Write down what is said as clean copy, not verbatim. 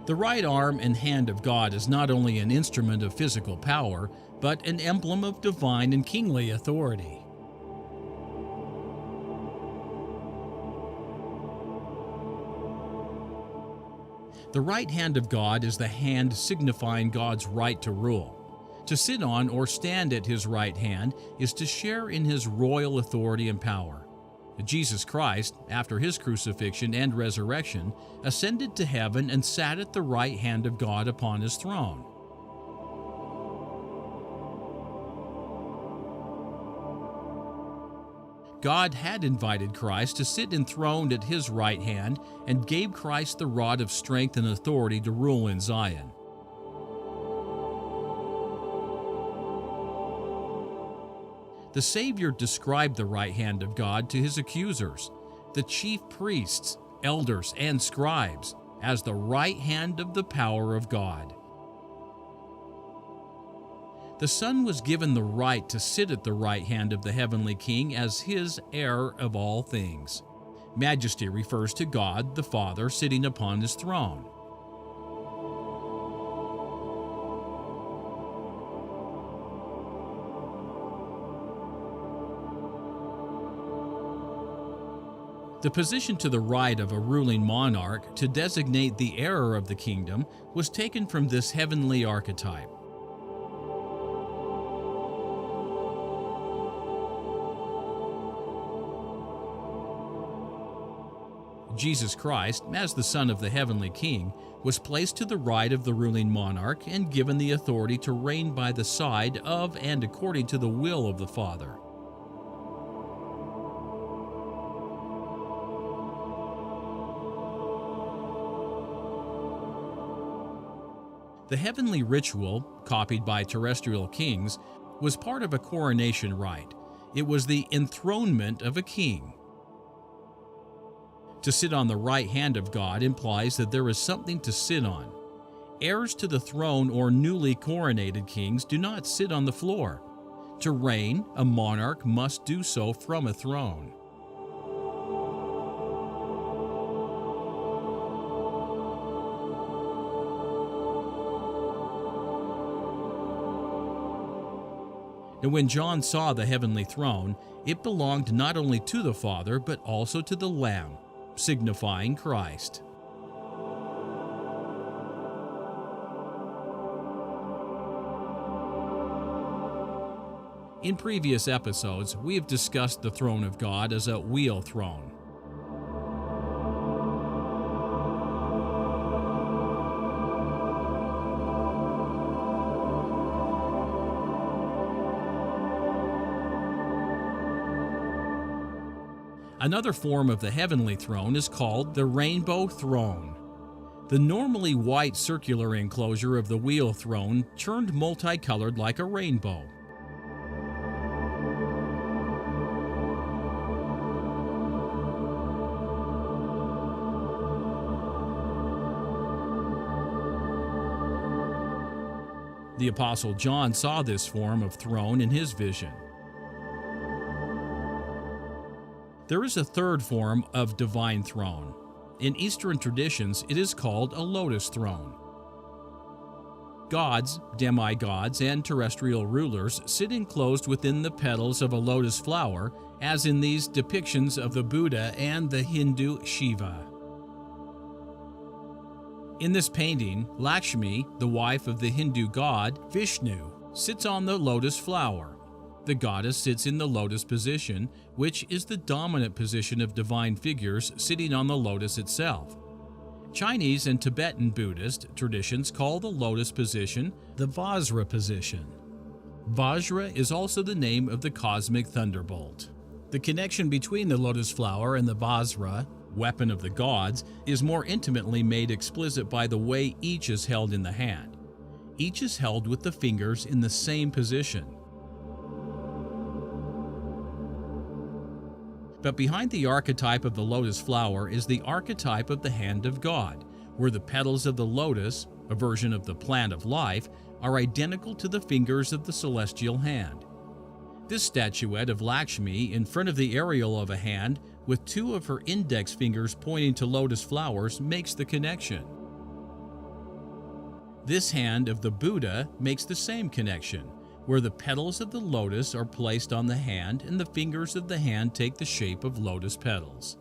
The right arm and hand of God is not only an instrument of physical power, but an emblem of divine and kingly authority. The right hand of God is the hand signifying God's right to rule. To sit on or stand at His right hand is to share in His royal authority and power. Jesus Christ, after His crucifixion and resurrection, ascended to heaven and sat at the right hand of God upon His throne. God had invited Christ to sit enthroned at His right hand and gave Christ the rod of strength and authority to rule in Zion. The Savior described the right hand of God to His accusers, the chief priests, elders, and scribes, as the right hand of the power of God. The Son was given the right to sit at the right hand of the heavenly King as His heir of all things. Majesty refers to God the Father sitting upon His throne. The position to the right of a ruling monarch to designate the heir of the kingdom was taken from this heavenly archetype. Jesus Christ, as the Son of the heavenly King, was placed to the right of the ruling monarch and given the authority to reign by the side of and according to the will of the Father. The heavenly ritual, copied by terrestrial kings, was part of a coronation rite. It was the enthronement of a king. To sit on the right hand of God implies that there is something to sit on. Heirs to the throne or newly coronated kings do not sit on the floor. To reign, a monarch must do so from a throne. And when John saw the heavenly throne, it belonged not only to the Father, but also to the Lamb, signifying Christ. In previous episodes, we have discussed the throne of God as a wheel throne. Another form of the heavenly throne is called the rainbow throne. The normally white circular enclosure of the wheel throne turned multicolored like a rainbow. The Apostle John saw this form of throne in his vision. There is a third form of divine throne. In Eastern traditions, it is called a lotus throne. Gods, demigods, and terrestrial rulers sit enclosed within the petals of a lotus flower, as in these depictions of the Buddha and the Hindu Shiva. In this painting, Lakshmi, the wife of the Hindu god Vishnu, sits on the lotus flower. The goddess sits in the lotus position, which is the dominant position of divine figures sitting on the lotus itself. Chinese and Tibetan Buddhist traditions call the lotus position the Vajra position. Vajra is also the name of the cosmic thunderbolt. The connection between the lotus flower and the Vajra, weapon of the gods, is more intimately made explicit by the way each is held in the hand. Each is held with the fingers in the same position. But behind the archetype of the lotus flower is the archetype of the hand of God, where the petals of the lotus, a version of the plant of life, are identical to the fingers of the celestial hand. This statuette of Lakshmi in front of the areola of a hand, with two of her index fingers pointing to lotus flowers, makes the connection. This hand of the Buddha makes the same connection, where the petals of the lotus are placed on the hand and the fingers of the hand take the shape of lotus petals.